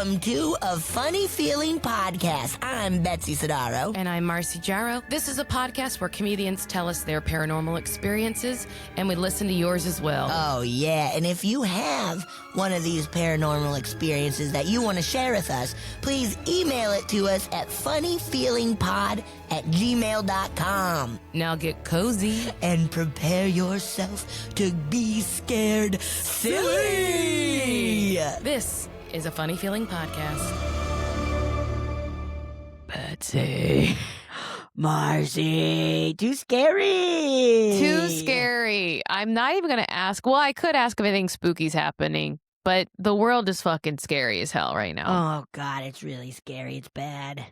Welcome to A Funny Feeling Podcast. I'm Betsy Sodaro. And I'm Marcy Jarrow. This is a podcast where comedians tell us their paranormal experiences, and we listen to yours as well. Oh, yeah. And if you have one of these paranormal experiences that you want to share with us, please email it to us at funnyfeelingpod@gmail.com. Now get cozy. And prepare yourself to be scared silly. This is a Funny Feeling Podcast. Betsy. Marcy. Too scary. Too scary. I'm not even going to ask. Well, I could ask if anything spooky's happening, but the world is fucking scary as hell right now. Oh, God, it's really scary. It's bad.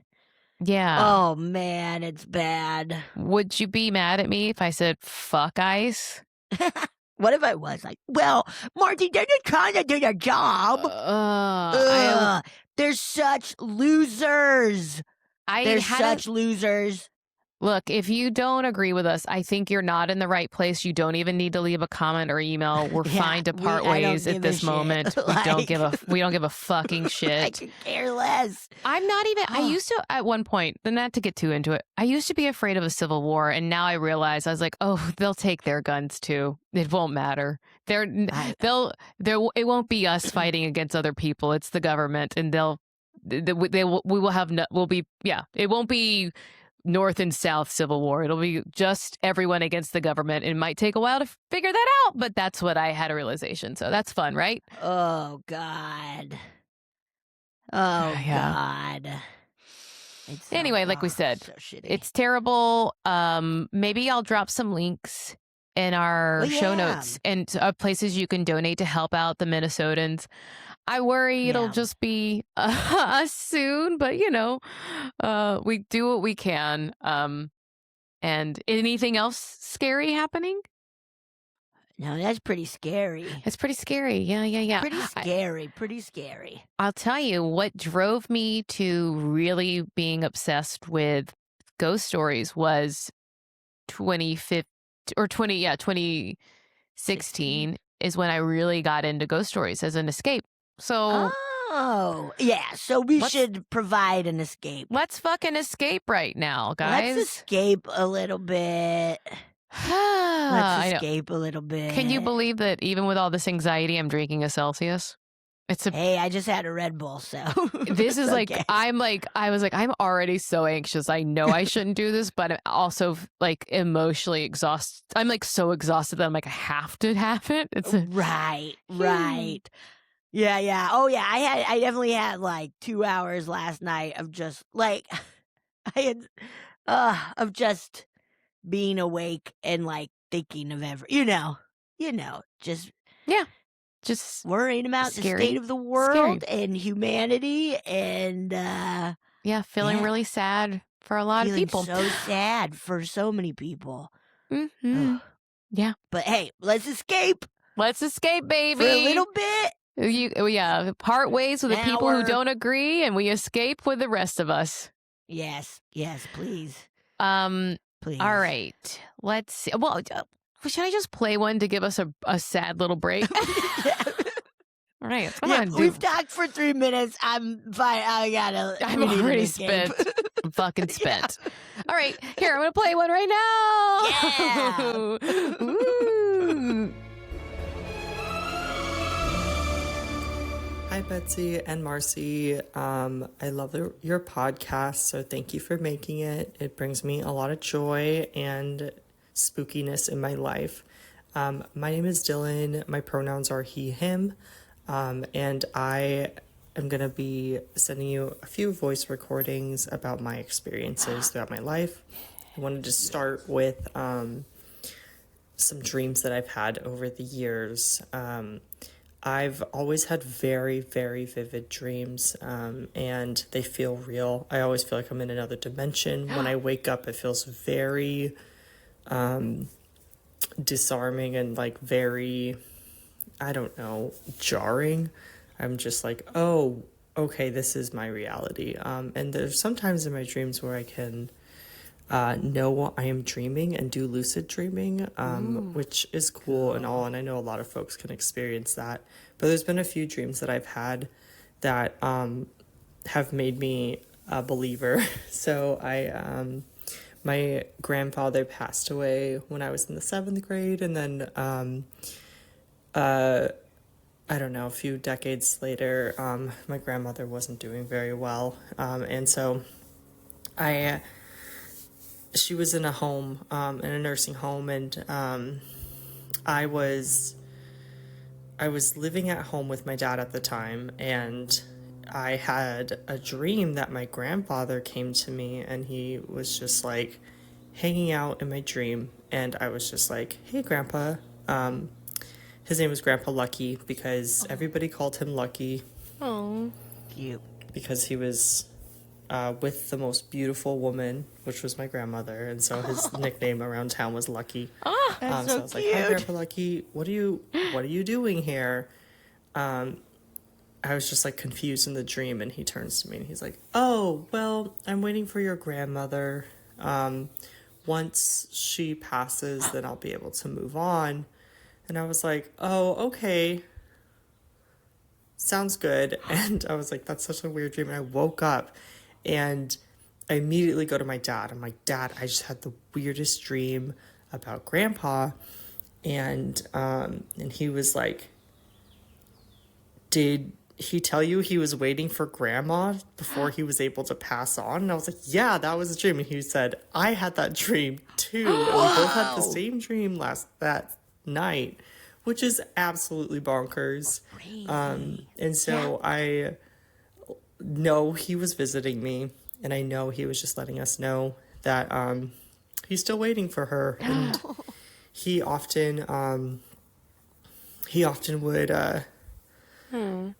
Yeah. Oh, man, it's bad. Would you be mad at me if I said, fuck ICE? What if I was like, well, Marty, they're just trying to do their job. They're such losers. They're such losers. Look, if you don't agree with us, I think you're not in the right place. You don't even need to leave a comment or email. We're fine to part ways at this moment. We don't give a fucking shit. I could care less. I'm not even. I used to at one point, not to get too into it. I used to be afraid of a civil war, and now I realize I was like, oh, they'll take their guns too. It won't matter. It won't be us fighting against other people. It's the government, and it won't be North and South Civil War. It'll be just everyone against the government. It might take a while to figure that out, but that's what I had a realization. So that's fun, right? Oh, God. Oh, yeah. God. Anyway, like we said, so it's terrible. Maybe I'll drop some links in our show notes and places you can donate to help out the Minnesotans. I worry it'll just be us soon, but we do what we can. And anything else scary happening? No, that's pretty scary. It's pretty scary. Yeah. Pretty scary. I'll tell you what drove me to really being obsessed with ghost stories was 2016 is when I really got into ghost stories as an escape. So, so we should provide an escape. Let's fucking escape right now, guys. Let's escape a little bit. Let's escape a little bit. Can you believe that even with all this anxiety, I'm drinking a Celsius? Hey, I just had a Red Bull, so this is okay. I'm already so anxious. I know I shouldn't do this, but I'm also emotionally exhausted. I'm so exhausted that I'm I have to have it. Right. Yeah. Oh yeah, I definitely had 2 hours last night of just of just being awake and thinking of just worrying about the state of the world and humanity and feeling really sad for a lot of people. So sad for so many people. Mm-hmm. Yeah, but hey, let's escape. Let's escape, baby, for a little bit. Part ways with the people who don't agree, and we escape with the rest of us. Yes, please. Please. All right. Let's see. Well, should I just play one to give us a sad little break? All right. Come on, we've talked for 3 minutes. I'm fine. I'm already spent. I'm fucking spent. All right. Here, I'm going to play one right now. Yeah. Ooh. Hi, Betsy and Marcy. I love your podcast, so thank you for making it. It brings me a lot of joy and spookiness in my life. My name is Dylan. My pronouns are he, him, and I am going to be sending you a few voice recordings about my experiences throughout my life. I wanted to start with some dreams that I've had over the years. I've always had very, very vivid dreams, and they feel real. I always feel like I'm in another dimension. When I wake up, it feels very disarming and very, jarring. I'm just oh, okay, this is my reality. And there's sometimes in my dreams where I can know I am dreaming and do lucid dreaming, which is cool and all, and I know a lot of folks can experience that. But there's been a few dreams that I've had that have made me a believer. So my grandfather passed away when I was in the 7th grade, and then I don't know, a few decades later, my grandmother wasn't doing very well, and so she was in a home, in a nursing home, and I was living at home with my dad at the time, and I had a dream that my grandfather came to me, and he was just like hanging out in my dream, and I was just like, "Hey, Grandpa." His name was Grandpa Lucky because everybody called him Lucky. Oh, cute. Because he was with the most beautiful woman, which was my grandmother, and so his nickname around town was Lucky. That's so so I was cute. like, "Hi, Grandpa Lucky. What are you doing here?" I was just like confused in the dream, and he turns to me and he's like, "Oh, well, I'm waiting for your grandmother. Once she passes, then I'll be able to move on." And I was like, "Oh, okay. Sounds good." And I was like, "That's such a weird dream." And I woke up and I immediately go to my dad. I'm like, "Dad, I just had the weirdest dream about Grandpa." And he was like, "Did he tell you he was waiting for Grandma before he was able to pass on?" And I was like, "Yeah, that was a dream." And he said, "I had that dream too." And we both had the same dream that night, which is absolutely bonkers. Crazy. And so I know he was visiting me, and I know he was just letting us know that he's still waiting for her. And he often would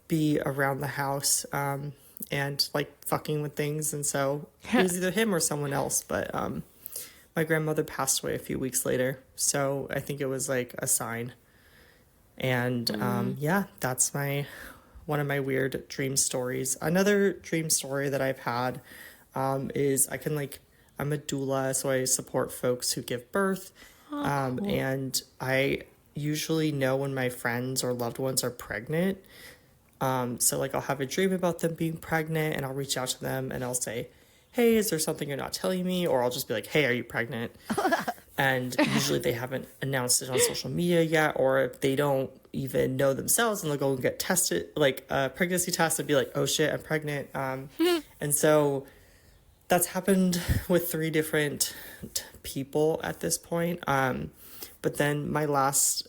be around the house and like fucking with things, and so it was either him or someone else. But my grandmother passed away a few weeks later, so I think it was like a sign. And yeah, that's one of my weird dream stories. Another dream story that I've had is I'm a doula, so I support folks who give birth. Cool. And I usually know when my friends or loved ones are pregnant. So like I'll have a dream about them being pregnant, and I'll reach out to them and I'll say, "Hey, is there something you're not telling me?" Or I'll just be like, "Hey, are you pregnant?" And usually they haven't announced it on social media yet, or if they don't even know themselves, and they'll go and get tested, like a pregnancy test, and be like, "Oh shit, I'm pregnant." And so that's happened with 3 different people at this point. But then my last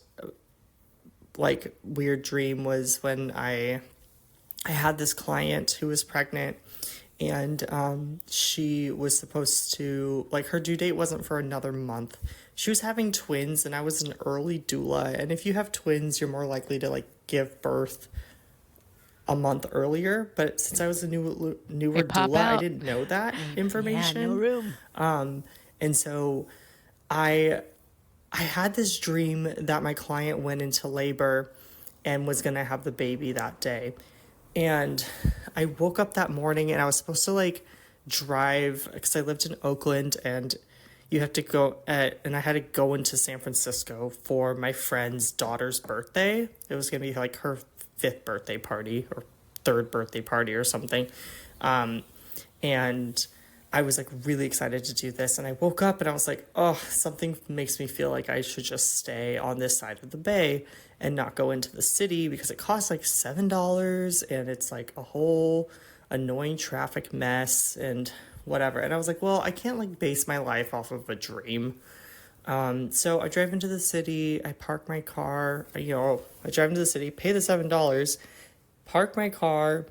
like weird dream was when I had this client who was pregnant, and she was supposed to, like, her due date wasn't for another month. She was having twins, and I was an early doula, and if you have twins, you're more likely to like give birth a month earlier. But since I was a newer doula, I didn't know that information. Yeah, no room. And so I had this dream that my client went into labor and was going to have the baby that day. And I woke up that morning, and I was supposed to like drive, because I lived in Oakland, and you have to go and I had to go into San Francisco for my friend's daughter's birthday. It was going to be like her 5th birthday party or 3rd birthday party or something. And I was like really excited to do this. And I woke up and I was like, oh, something makes me feel like I should just stay on this side of the bay and not go into the city, because it costs like $7 and it's like a whole annoying traffic mess and whatever. And I was like, well, I can't like base my life off of a dream. So I drive into the city, I park my car, I drive into the city, pay the $7, park my car,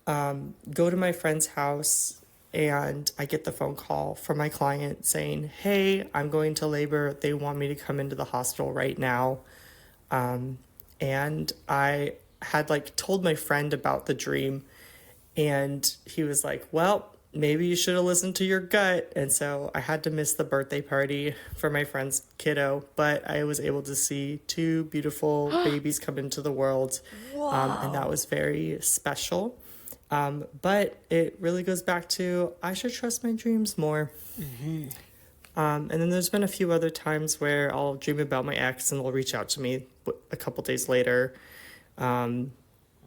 go to my friend's house, and I get the phone call from my client saying, hey, I'm going to labor. They want me to come into the hospital right now. And I had like told my friend about the dream, and he was like, well, maybe you should have listened to your gut. And so I had to miss the birthday party for my friend's kiddo, but I was able to see 2 beautiful babies come into the world. And that was very special. But it really goes back to, I should trust my dreams more. Mm-hmm. And then there's been a few other times where I'll dream about my ex and they'll reach out to me a couple days later.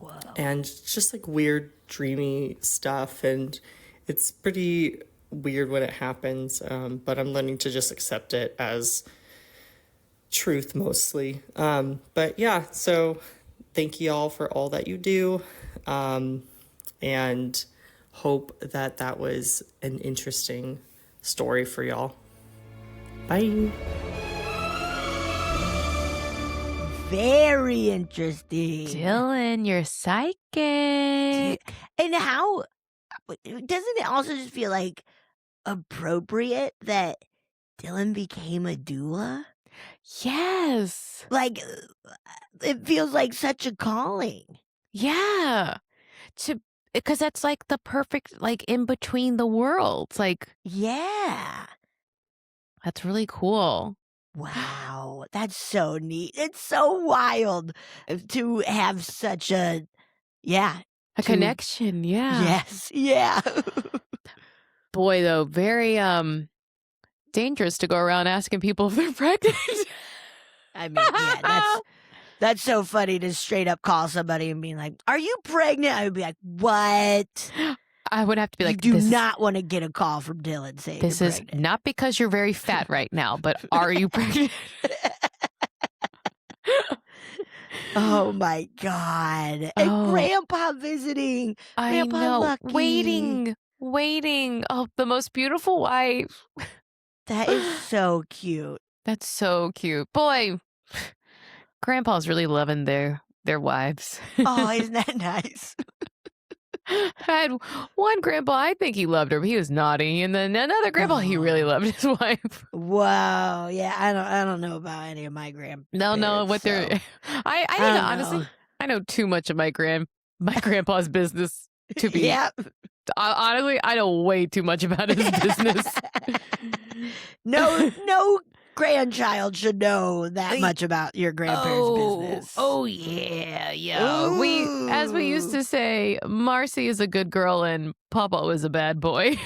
Whoa. And just like weird, dreamy stuff. And it's pretty weird when it happens, but I'm learning to just accept it as truth mostly. But yeah, so thank you all for all that you do, and hope that was an interesting story for y'all. Bye. Very interesting. Dylan, you're psychic. And how, doesn't it also just feel like appropriate that Dylan became a doula? Yes. Like, it feels like such a calling. Yeah. Because that's like the perfect, like in between the worlds. Like, Yeah. that's really cool. Wow. That's so neat. It's so wild to have such a, A connection. Yeah. Yes. Yeah. Boy, though, very dangerous to go around asking people if they're pregnant. I mean, yeah, that's so funny to straight up call somebody and be like, "Are you pregnant?" I would be like, "What?" I would have to be like, you do not want to get a call from Dylan saying this you're is pregnant. not because you're very fat right now, but are you pregnant? Oh my God. And Grandpa visiting. Grandpa I know. Lucky. Waiting. Oh, the most beautiful wife. That is so cute. That's so cute. Boy, Grandpa's really loving their wives. Oh, isn't that nice? I had one grandpa, I think he loved her, but he was naughty. And then another grandpa, he really loved his wife. Wow. Yeah, I don't know about any of my grandparents. No, what they're... I know, honestly, I know too much of my grandpa's business to be... Yep. Honestly, I know way too much about his business. No grandchild should know that much about your grandparents' business. Oh yeah. As we used to say, Marcy is a good girl and Papa was a bad boy.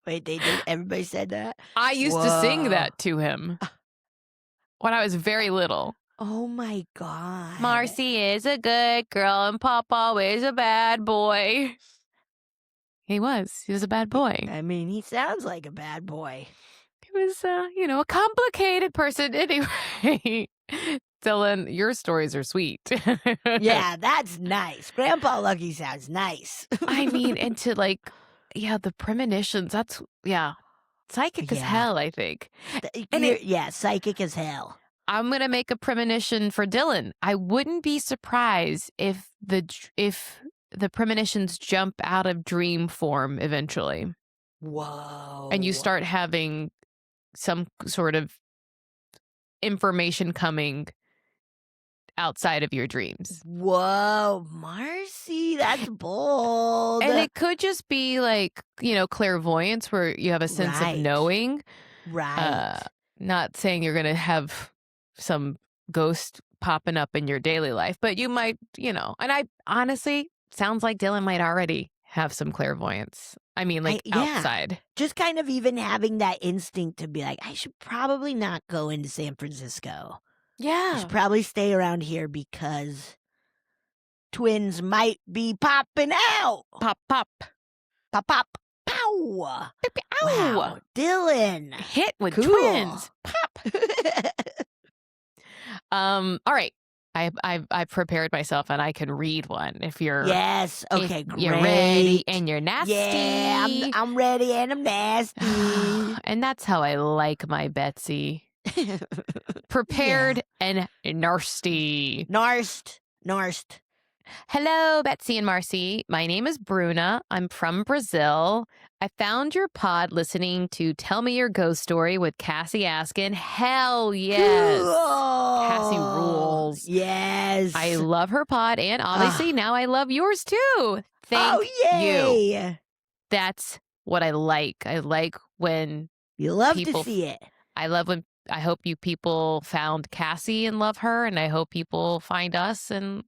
Wait, they did? Everybody said that? I used to sing that to him when I was very little. Oh my God. Marcy is a good girl and Papa is a bad boy. He was a bad boy. I mean, he sounds like a bad boy. He was, a complicated person anyway. Dylan, your stories are sweet. Yeah, that's nice. Grandpa Lucky sounds nice. I mean, and to the premonitions, that's, psychic as hell, I think. Psychic as hell. I'm going to make a premonition for Dylan. I wouldn't be surprised if the premonitions jump out of dream form eventually. Whoa. And you start having some sort of information coming outside of your dreams. Whoa, Marcy, that's bold. And it could just be clairvoyance where you have a sense of knowing. Right. Not saying you're going to have some ghost popping up in your daily life, but you might, and I honestly, sounds like Dylan might already have some clairvoyance. I mean, outside. Just kind of even having that instinct to be like, I should probably not go into San Francisco. Yeah. I should probably stay around here because twins might be popping out. Pop, pop. Pop, pop. Pow. Ow. Wow. Dylan. Hit with twins. Pop. All right. I've prepared myself and I can read one if you're okay, great. You're ready and you're nasty. Yeah, I'm ready and I'm nasty. And that's how I like my Betsy. Prepared and nasty. Narsed. Hello, Betsy and Marcy. My name is Bruna. I'm from Brazil. I found your pod listening to Tell Me Your Ghost Story with Cassie Askin. Hell yes. Cool. Cassie rules. Yes. I love her pod, and obviously now I love yours too. Thank you. That's what I like. I like when you love to see it. I hope you people found Cassie and love her, and I hope people find us and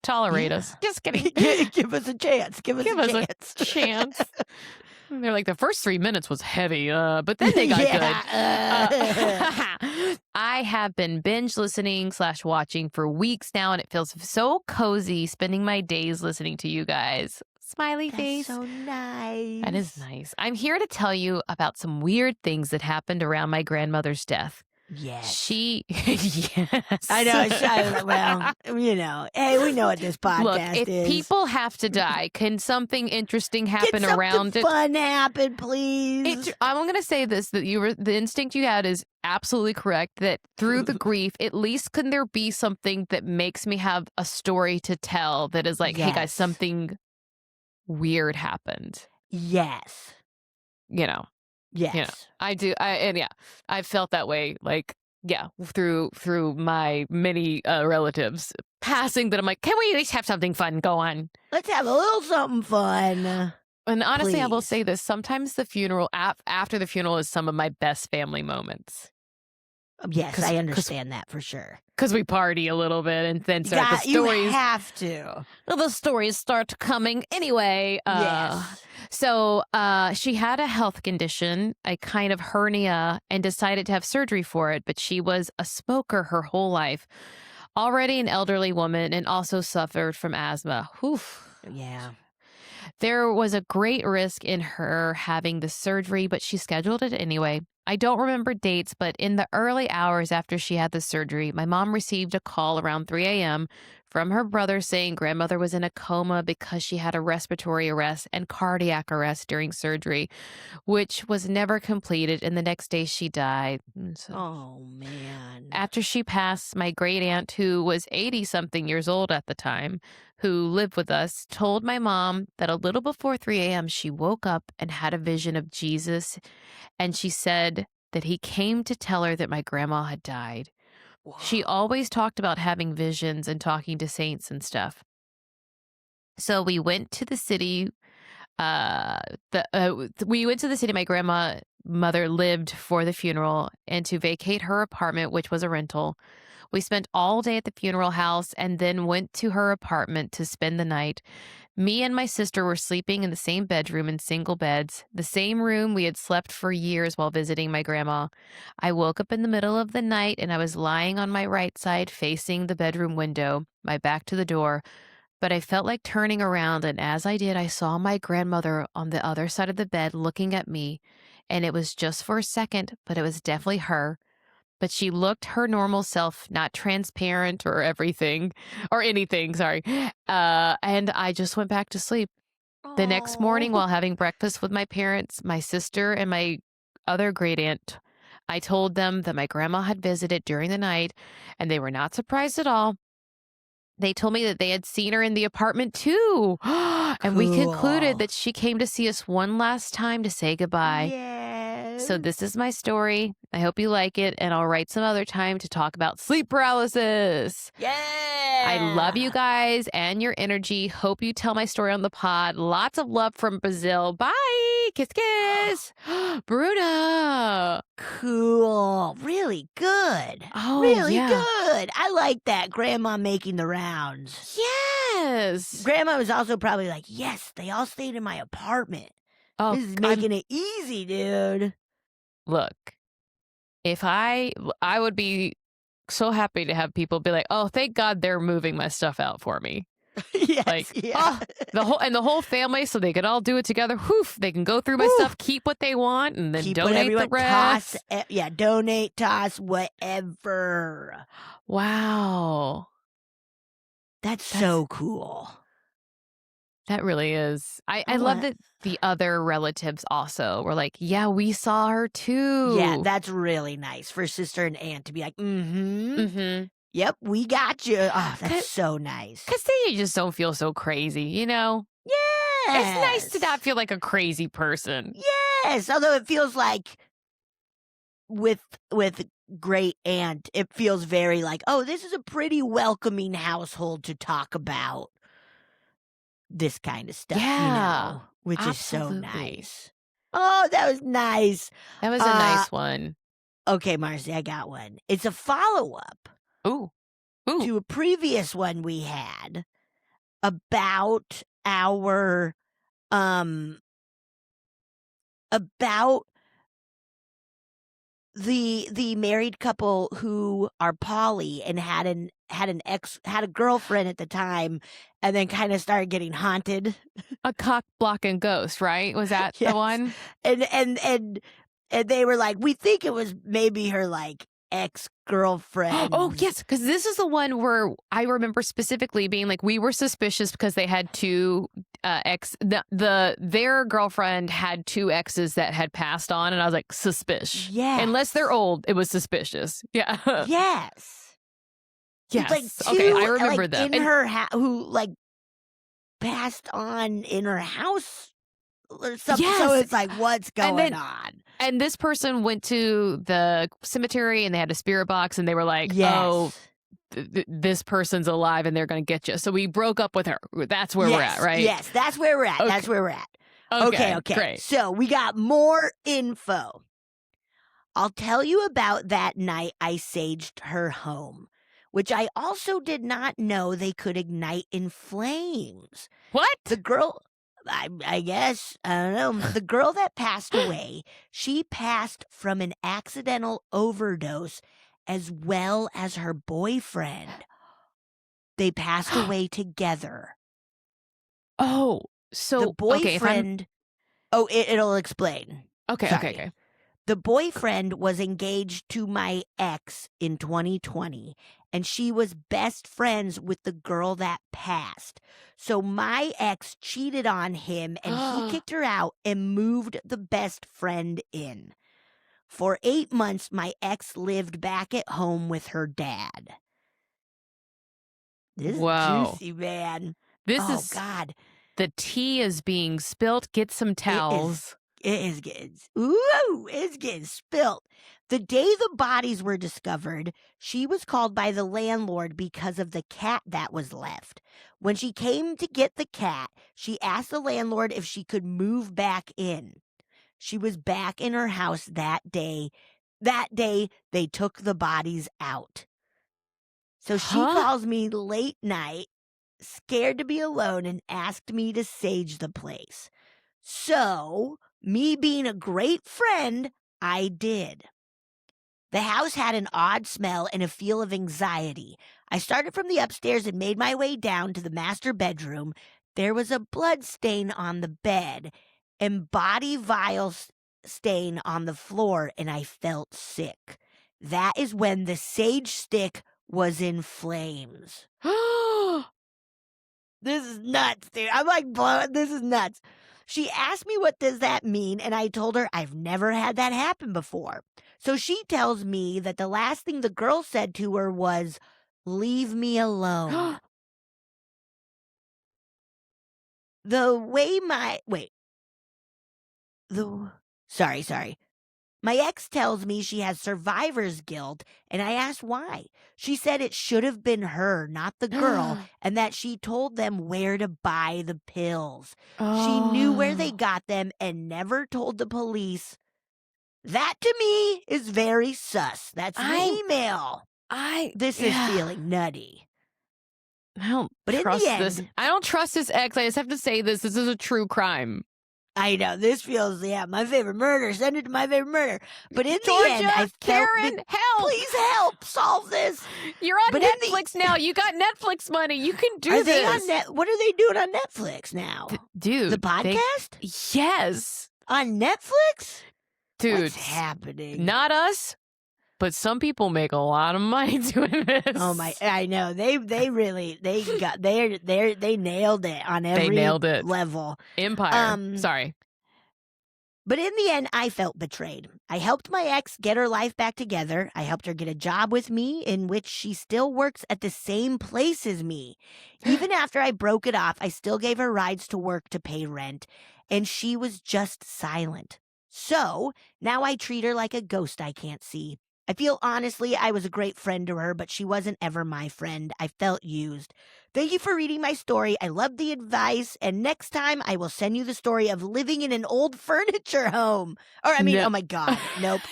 tolerate us. Just kidding. Give us a chance. Give us a chance. They're like, the first 3 minutes was heavy, but then they got good. I have been binge listening / watching for weeks now, and it feels so cozy spending my days listening to you guys. Smiley face. That's so nice. That is nice. I'm here to tell you about some weird things that happened around my grandmother's death. Yes. Yes. I know. Well, hey, we know what this podcast is. Look, if people have to die, can something interesting happen around it? Fun happen, please. I'm going to say this, that the instinct you had is absolutely correct, that through the grief, at least can there be something that makes me have a story to tell that is like, hey guys, something weird happened. Yes. Yes. I do. I've felt that way. Like, through my many relatives passing, that I'm like, can we at least have something fun go on? Let's have a little something fun. And honestly, please. I will say this. Sometimes the funeral, after the funeral, is some of my best family moments. Yes, I understand that for sure. Because we party a little bit and then start the stories. You have to. Well, the stories start coming anyway. Yes. So she had a health condition, a kind of hernia, and decided to have surgery for it. But she was a smoker her whole life, already an elderly woman, and also suffered from asthma. Oof. Yeah. There was a great risk in her having the surgery, but she scheduled it anyway. I don't remember dates, but in the early hours after she had the surgery, my mom received a call around 3 a.m. from her brother saying grandmother was in a coma because she had a respiratory arrest and cardiac arrest during surgery, which was never completed, and the next day she died. So, oh, man. After she passed, my great aunt, who was 80-something years old at the time, who lived with us, told my mom that a little before 3 a.m. she woke up and had a vision of Jesus, and she said that he came to tell her that my grandma had died. Whoa. She always talked about having visions and talking to saints and stuff. So we went to the city. We went to the city my grandmother lived for the funeral, and to vacate her apartment, which was a rental. We spent all day at the funeral house and then went to her apartment to spend the night. Me and my sister were sleeping in the same bedroom in single beds, the same room we had slept for years while visiting my grandma. I woke up in the middle of the night and I was lying on my right side facing the bedroom window, my back to the door. But I felt like turning around, and as I did, I saw my grandmother on the other side of the bed looking at me. And it was just for a second, but it was definitely her. But she looked her normal self, not transparent or anything, sorry. And I just went back to sleep. Aww. The next morning, while having breakfast with my parents, my sister, and my other great aunt, I told them that my grandma had visited during the night, and they were not surprised at all. They told me that they had seen her in the apartment too. And we concluded that she came to see us one last time to say goodbye. Yes. So this is my story. I hope you like it, and I'll write some other time to talk about sleep paralysis. Yeah. I love you guys and your energy. Hope you tell my story on the pod. Lots of love from Brazil. Bye. Kiss, kiss. Bruna. Cool. Really good. Oh, really yeah. good. I like that. Grandma making the rounds. Yes. Grandma was also probably like, yes, they all stayed in my apartment. Oh, this is making it easy, dude. Look, if I would be so happy to have people be like, oh, thank God they're moving my stuff out for me. Yes, like, yeah. the whole family, so they could all do it together. Woof, they can go through my stuff, keep what they want, and then donate the rest. Donate, toss, whatever. Wow. That's so cool. That really is. I love that the other relatives also were like, yeah, we saw her too. Yeah, that's really nice for sister and aunt to be like, yep, we got you. Oh, that's so nice. Because then you just don't feel so crazy, you know? Yes. It's nice to not feel like a crazy person. Yes, although it feels like with great aunt, it feels very like, oh, this is a pretty welcoming household to talk about this kind of stuff, which absolutely. is so nice. Oh, that was nice. That was a nice one. Okay, Marcy, I got one. It's a follow-up to a previous one we had about our about the married couple who are poly and had a girlfriend at the time, and then kind of started getting haunted. A cock blocking ghost, right? Was that the one? And they were like, we think it was maybe her like ex-girlfriend. Oh yes, because this is the one where I remember specifically being like, we were suspicious because they had two their girlfriend had two exes that had passed on, and I was like, suspicious. Yeah. Unless they're old, it was suspicious. Yeah. Yes. Yes. Like okay, I remember like, them. In her who like passed on in her house or something. Yes. So it's like, what's going on? And this person went to the cemetery and they had a spirit box and they were like, oh, this person's alive and they're going to get you. So we broke up with her. That's where we're at, right? Yes, that's where we're at. Okay. That's where we're at. Okay, Great. So we got more info. I'll tell you about that night I saged her home, which I also did not know they could ignite in flames. What? The girl... I guess, I don't know. The girl that passed away, she passed from an accidental overdose as well as her boyfriend. They passed away together. Oh, so the boyfriend... Okay, it'll explain. Okay, Sorry. okay. The boyfriend was engaged to my ex in 2020, and she was best friends with the girl that passed. So my ex cheated on him, and he kicked her out and moved the best friend in. For 8 months, my ex lived back at home with her dad. This is juicy, man. God. The tea is being spilt. Get some towels. It's getting spilt. The day the bodies were discovered, she was called by the landlord because of the cat that was left. When she came to get the cat, she asked the landlord if she could move back in. She was back in her house that day. That day, they took the bodies out. So she calls me late night, scared to be alone, and asked me to sage the place. So... me being a great friend, I did. The house had an odd smell and a feel of anxiety. I started from the upstairs and made my way down to the master bedroom. There was a blood stain on the bed and body vial stain on the floor, and I felt sick. That is when the sage stick was in flames. This is nuts, dude. I'm like, this is nuts. She asked me what does that mean, and I told her I've never had that happen before. So she tells me that the last thing the girl said to her was, "Leave me alone." Sorry. My ex tells me she has survivor's guilt, and I asked why. She said it should have been her, not the girl, and that she told them where to buy the pills. She knew where they got them and never told the police. That, to me, is very sus. That's an email. This is feeling nutty. I don't trust this. I don't trust this ex. I just have to say this. This is a true crime. I know. This feels, my favorite murder. Send it to my favorite murder. But in Georgia, the end, I felt... Karen, help! Please help solve this. You're on Netflix now. You got Netflix money. You can do this. What are they doing on Netflix now? Dude. The podcast? Yes. On Netflix? Dude. What's happening? Not us. But some people make a lot of money doing this. Oh my! I know they nailed it on every level. Empire. Sorry. But in the end, I felt betrayed. I helped my ex get her life back together. I helped her get a job with me in which she still works at the same place as me. Even after I broke it off, I still gave her rides to work to pay rent, and she was just silent. So now I treat her like a ghost I can't see. I feel honestly I was a great friend to her, but she wasn't ever my friend. I felt used. Thank you for reading my story. I love the advice. And next time I will send you the story of living in an old furniture home. Oh my God. Nope.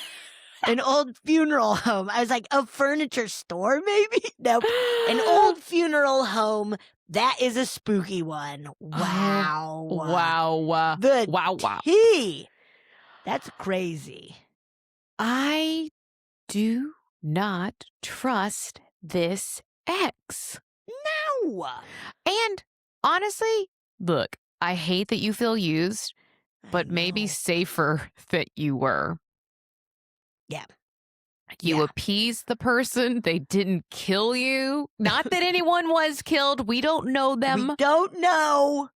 An old funeral home. I was like, a furniture store maybe? Nope. An old funeral home. That is a spooky one. Wow. Wow. The wow. tea. That's crazy. I do not trust this ex. No. And honestly, look, I hate that you feel used, but maybe safer that you were. Yeah. You appeased the person. They didn't kill you. Not that anyone was killed. We don't know them. We don't know.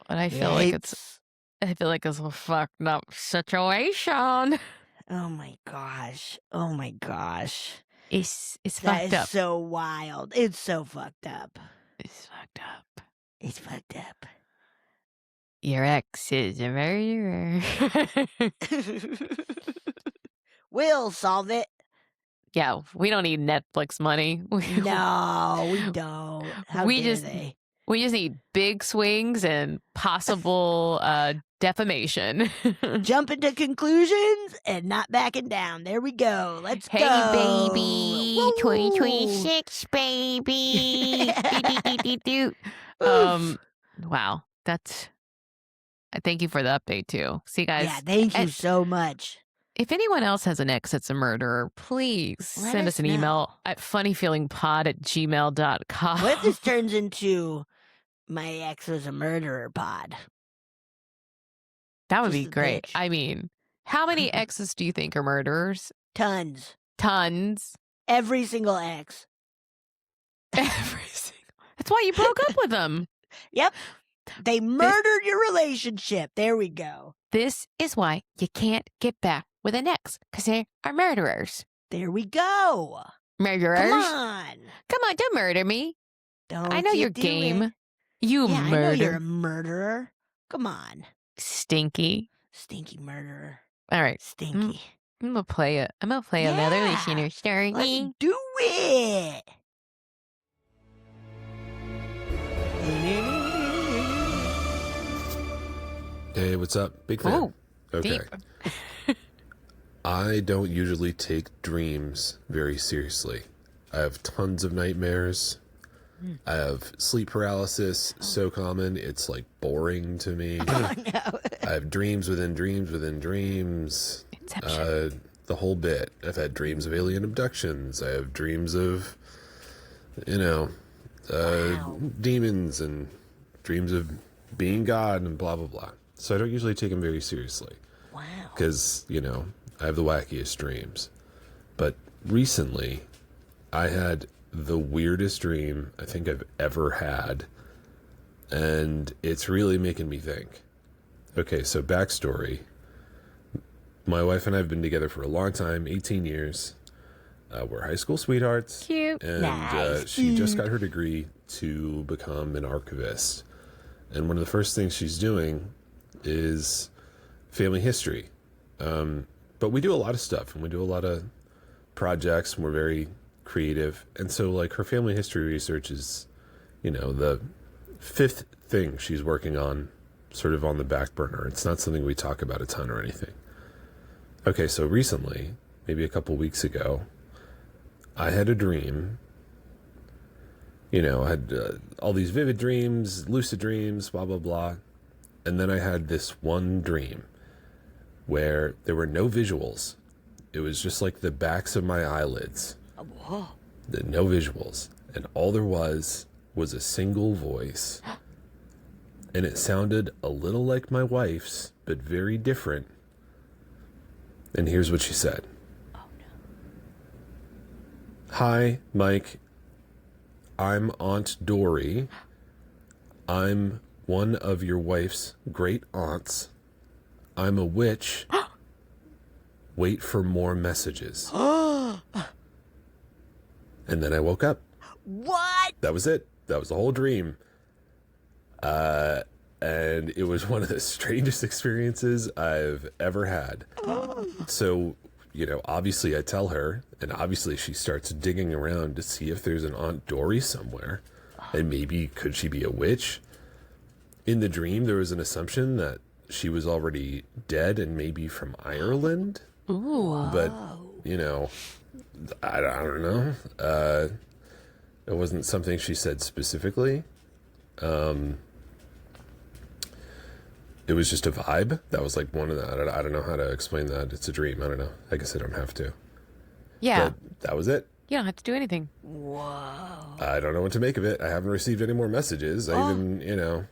But I feel like it's a fucked up situation. Oh my gosh. Oh my gosh. It's fucked up. That is so wild. It's so fucked up. It's fucked up. It's fucked up. Your ex is a murderer. We'll solve it. Yeah, we don't need Netflix money. No, we don't. How dare they? We just need big swings and possible defamation. Jumping to conclusions and not backing down. There we go. Let's go. Hey, baby. Woo. 2026, baby. Wow. I thank you for the update, too. See, guys. Yeah, thank you so much. If anyone else has an ex that's a murderer, please send us an email at funnyfeelingpod@gmail.com. What if this turns into my ex was a murderer pod? That would be great. I mean, how many exes do you think are murderers? Tons. Every single ex. That's why you broke up with them. Yep. They murdered your relationship. There we go. This is why you can't get back with an ex, because they are murderers. There we go. Murderers. Come on, don't murder me. Don't I know your game. You murder. I know you're a murderer. Come on. Stinky murderer. All right. Stinky. I'm gonna play it. I'm gonna play another listener story. Let's do it. Hey, what's up? Big fan. Oh, okay. I don't usually take dreams very seriously. I have tons of nightmares. I have sleep paralysis, so common, it's like boring to me. Oh, no. I have dreams within dreams within dreams. Inception. The whole bit. I've had dreams of alien abductions. I have dreams of, demons and dreams of being God and blah, blah, blah. So I don't usually take them very seriously. Wow. Because, I have the wackiest dreams. But recently, I had the weirdest dream I think I've ever had. And it's really making me think. Okay, so backstory. My wife and I have been together for a long time, 18 years. We're high school sweethearts. Cute. And Nice. she just got her degree to become an archivist. And one of the first things she's doing is family history. But we do a lot of stuff, and we do a lot of projects, and we're very creative. And so, like, her family history research is, the fifth thing she's working on, sort of on the back burner. It's not something we talk about a ton or anything. Okay, so recently, maybe a couple weeks ago, I had a dream. I had all these vivid dreams, lucid dreams, blah, blah, blah. And then I had this one dream where there were no visuals. It was just like the backs of my eyelids. Whoa. No visuals. And all there was a single voice. And it sounded a little like my wife's, but very different. And here's what she said. Oh, no. Hi, Mike. I'm Aunt Dory. I'm one of your wife's great aunts. I'm a witch. Wait for more messages. And then I woke up. What? That was it. That was the whole dream. And it was one of the strangest experiences I've ever had. So, obviously I tell her, and obviously she starts digging around to see if there's an Aunt Dory somewhere. And maybe, could she be a witch? In the dream, there was an assumption that she was already dead and maybe from Ireland. Ooh. But, I don't know. It wasn't something she said specifically. it was just a vibe. That was like one of the, I don't know how to explain that. It's a dream. I don't know. I guess I don't have to. Yeah. But that was it. You don't have to do anything. Whoa. I don't know what to make of it. I haven't received any more messages. I even,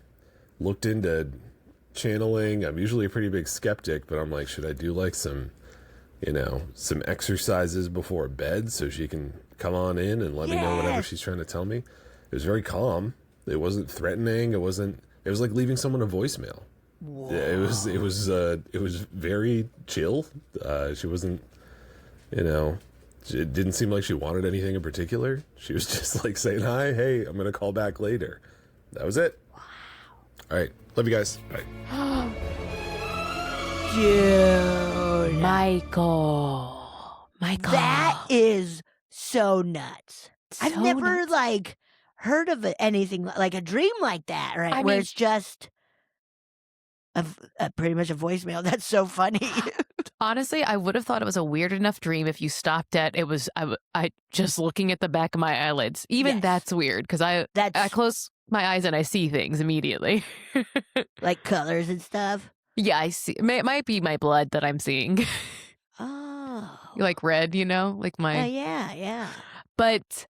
looked into channeling. I'm usually a pretty big skeptic, but I'm like, should I do like some exercises before bed so she can come on in and let me know whatever she's trying to tell me? It was very calm. It wasn't threatening. It was like leaving someone a voicemail. Whoa. It was very chill. She wasn't, it didn't seem like she wanted anything in particular. She was just like saying, hi, hey, I'm going to call back later. That was it. Wow. All right. Love you guys. Bye. Dude. Michael. That is so nuts. I've never heard of anything like a dream like that, right? Where it's just pretty much a voicemail. That's so funny. Honestly, I would have thought it was a weird enough dream if you stopped at it was I just looking at the back of my eyelids. Even that's weird because I close my eyes and I see things immediately. Like colors and stuff. Yeah, I see. It might be my blood that I'm seeing. Oh, like red, like my. Yeah. But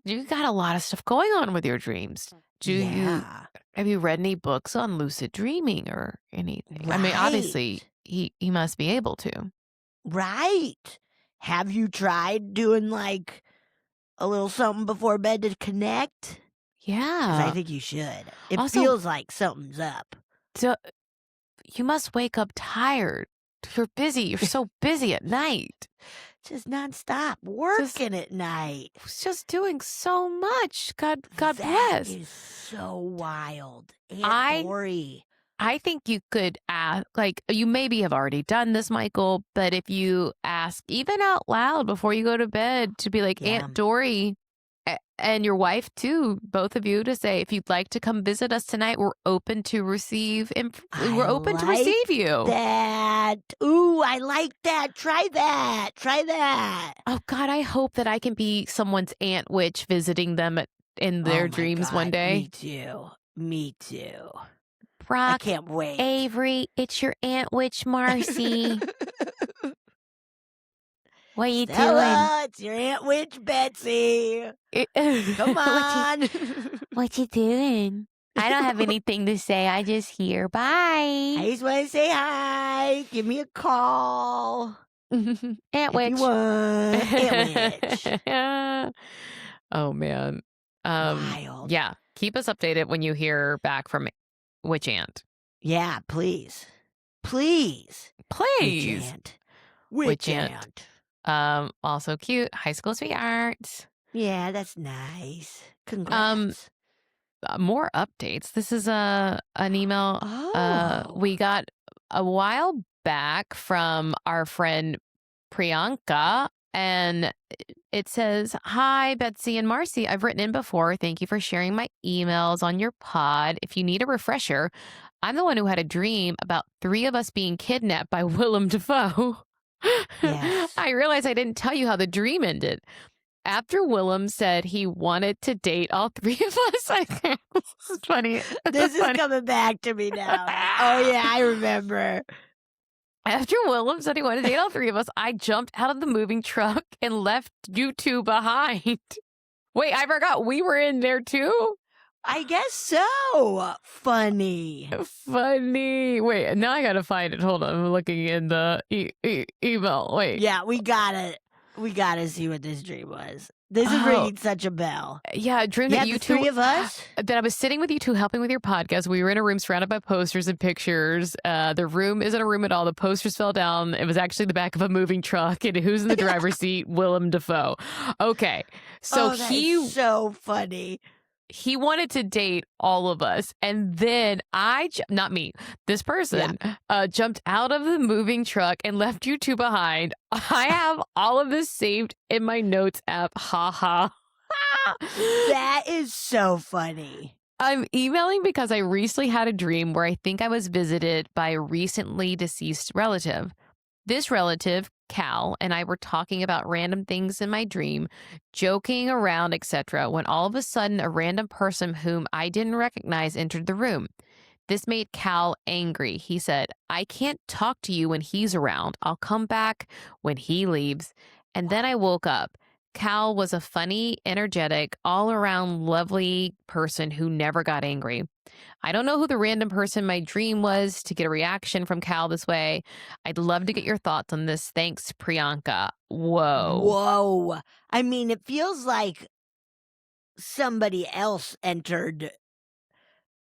you got a lot of stuff going on with your dreams. Have you read any books on lucid dreaming or anything? Right. I mean, obviously, he must be able to. Right. Have you tried doing like a little something before bed to connect? Yeah. 'Cause I think you should. It Also, feels like something's up. So you must wake up tired. You're busy. You're so busy at night. Just nonstop working at night. Just doing so much. God bless. That is so wild. Aunt Dory. I think you could ask, you maybe have already done this, Michael, but if you ask even out loud before you go to bed to be like, Aunt Dory and your wife too, both of you, to say, if you'd like to come visit us tonight, we're open to receive you. That. Ooh, I like that. Try that. Oh God, I hope that I can be someone's aunt witch visiting them in their dreams one day. Me too. Brock, I can't wait. Avery, it's your Aunt Witch Marcy. What you doing? It's your Aunt Witch Betsy. Come on. What you doing? I don't have anything to say. I just hear. Bye. I just want to say hi. Give me a call. Aunt Witch. You want. Aunt Witch. Oh, man. Wild. Yeah. Keep us updated when you hear back from Witch Aunt. Yeah, please. Please. Witch Aunt. Also cute. High school sweetheart. Yeah, that's nice. Congrats. More updates. This is an email we got a while back from our friend Priyanka, and it says, "Hi, Betsy and Marcy. I've written in before. Thank you for sharing my emails on your pod. If you need a refresher, I'm the one who had a dream about 3 of us being kidnapped by Willem Dafoe." Yes. I realized I didn't tell you how the dream ended. After Willem said he wanted to date all 3 of us, this is funny. This is coming back to me now. Oh, yeah, I remember. After Willem said he wanted to date all 3 of us, I jumped out of the moving truck and left you 2 behind. Wait, I forgot we were in there too? I guess so. Funny. Wait, now I gotta find it. Hold on, I'm looking in the email. Wait. Yeah, we gotta see what this dream was. This is ringing such a bell. Yeah, a dream that you 2, 3 of us. That I was sitting with you 2 helping with your podcast. We were in a room surrounded by posters and pictures. The room isn't a room at all. The posters fell down. It was actually the back of a moving truck. And who's in the driver's seat? Willem Dafoe. Okay, so is so funny. He wanted to date all of us. And then not me, this person jumped out of the moving truck and left you 2 behind. I have all of this saved in my notes app. Ha ha. That is so funny. I'm emailing because I recently had a dream where I think I was visited by a recently deceased relative. This relative, Cal, and I were talking about random things in my dream, joking around, etc., when all of a sudden a random person whom I didn't recognize entered the room. This made Cal angry. He said, I can't talk to you when he's around. I'll come back when he leaves. And then I woke up. Cal was a funny, energetic, all-around lovely person who never got angry. I don't know who the random person in my dream was to get a reaction from Cal this way. I'd love to get your thoughts on this. Thanks, Priyanka. Whoa. I mean, it feels like somebody else entered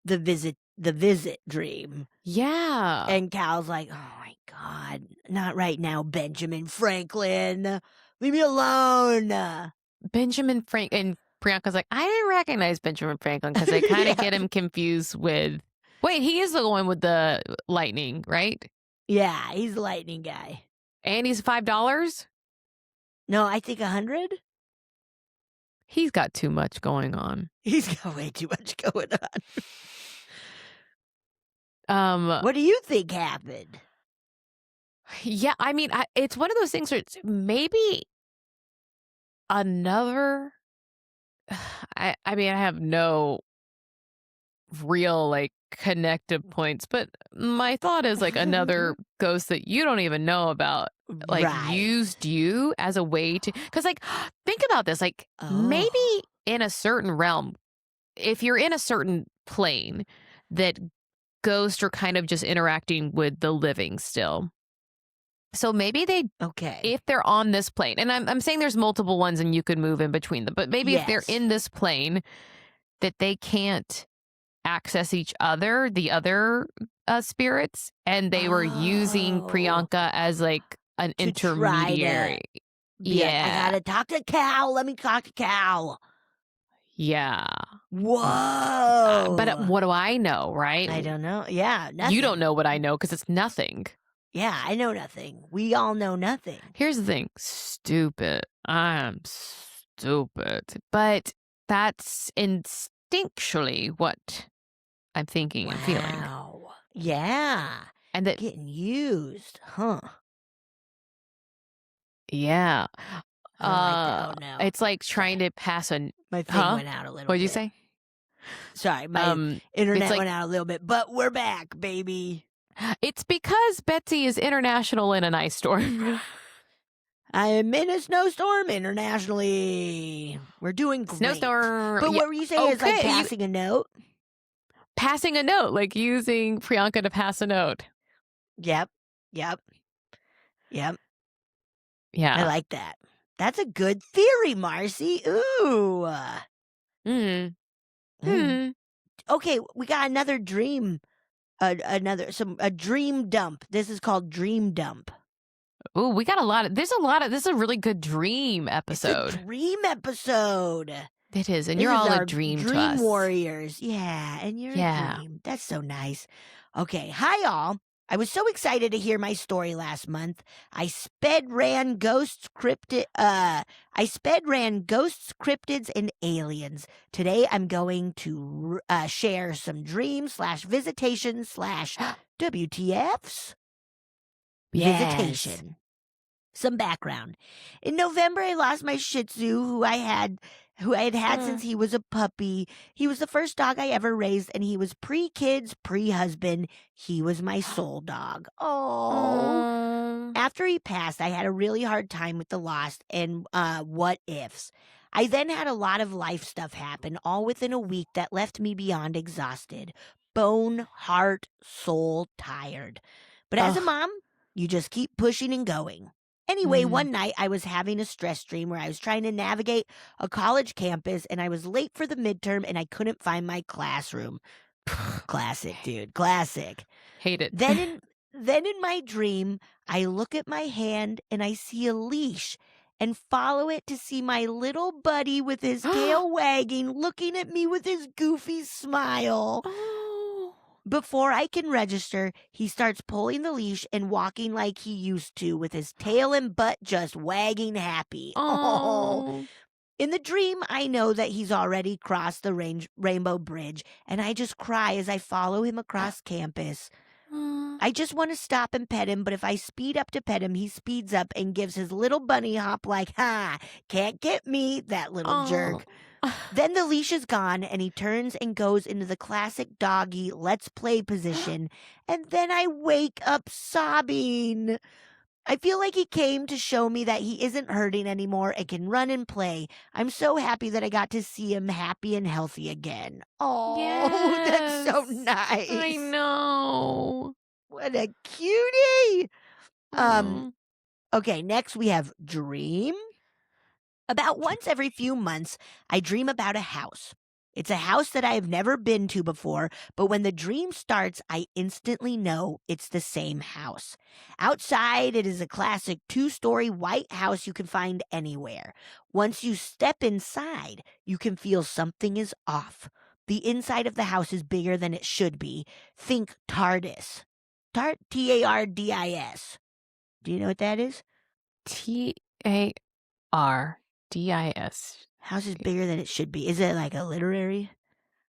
the visit dream. Yeah. And Cal's like, oh my God, not right now, Benjamin Franklin. Leave me alone. Benjamin Franklin. And Priyanka's like, I didn't recognize Benjamin Franklin because I kind of get him confused with. Wait, he is the one with the lightning, right? Yeah, he's the lightning guy. And he's $5? No, I think 100. He's got too much going on. He's got way too much going on. What do you think happened? Yeah, I mean, it's one of those things where it's maybe another. I mean, I have no real like connective points, but my thought is like another ghost that you don't even know about, like used you as a way to. Because like, think about this, like maybe in a certain realm, if you're in a certain plane, that ghosts are kind of just interacting with the living still. So maybe if they're on this plane, and I'm saying there's multiple ones and you could move in between them, but maybe if they're in this plane, that they can't access each other, the other spirits, and they were using Priyanka as like an intermediary. Yeah. I gotta talk to Cal. Let me talk to Cal. Yeah. Whoa. But what do I know, right? I don't know. Yeah. Nothing. You don't know what I know because it's nothing. Yeah, I know nothing. We all know nothing. Here's the thing. Stupid. I'm stupid. But that's instinctually what I'm thinking and feeling. Wow. Yeah. And that getting used. Huh. Yeah. Oh, no. It's like trying to pass a... My thing went out a little bit. What'd you say? Sorry, my internet went out a little bit, but we're back, baby. It's because Betsy is international in an ice storm. I am in a snowstorm internationally. We're doing great. Snowstorm. But what were you saying is like passing a note? Passing a note, like using Priyanka to pass a note. Yep. Yeah. I like that. That's a good theory, Marcy. Ooh. Okay, we got another dream. A dream dump. This is called Dream Dump. Ooh, we got a lot of. This is a really good dream episode. It's a dream episode. It is, and you're all a dream to us. Dream warriors. Yeah, and you're a dream. That's so nice. Okay, hi all. I was so excited to hear my story last month. I sped ran ghosts, cryptids, and aliens. Today, I'm going to share some dreams / visitations / WTFs. Visitation. Some background. In November, I lost my Shih Tzu, who I had since he was a puppy. He was the first dog I ever raised, and he was pre-kids, pre-husband. He was my soul dog. Oh. After he passed, I had a really hard time with the loss and what ifs. I then had a lot of life stuff happen, all within a week that left me beyond exhausted. Bone, heart, soul, tired. But as a mom, you just keep pushing and going. Anyway, one night I was having a stress dream where I was trying to navigate a college campus and I was late for the midterm and I couldn't find my classroom. Classic, dude. Classic. Hate it. Then in my dream, I look at my hand and I see a leash and follow it to see my little buddy with his tail wagging, looking at me with his goofy smile. Before I can register, he starts pulling the leash and walking like he used to with his tail and butt just wagging happy. Oh. In the dream, I know that he's already crossed the Rainbow Bridge, and I just cry as I follow him across campus. I just want to stop and pet him, but if I speed up to pet him, he speeds up and gives his little bunny hop like, ha, can't get me, that little jerk. Then the leash is gone, and he turns and goes into the classic doggy let's play position, and then I wake up sobbing. I feel like he came to show me that he isn't hurting anymore and can run and play. I'm so happy that I got to see him happy and healthy again. Oh, that's so nice. I know. What a cutie. Mm. Okay, next we have dream. About once every few months, I dream about a house. It's a house that I have never been to before, but when the dream starts, I instantly know it's the same house. Outside, it is a classic 2-story white house you can find anywhere. Once you step inside, you can feel something is off. The inside of the house is bigger than it should be. Think TARDIS. T-A-R-D-I-S. Do you know what that is? T-A-R-D-I-S. House is bigger than it should be. Is it like a literary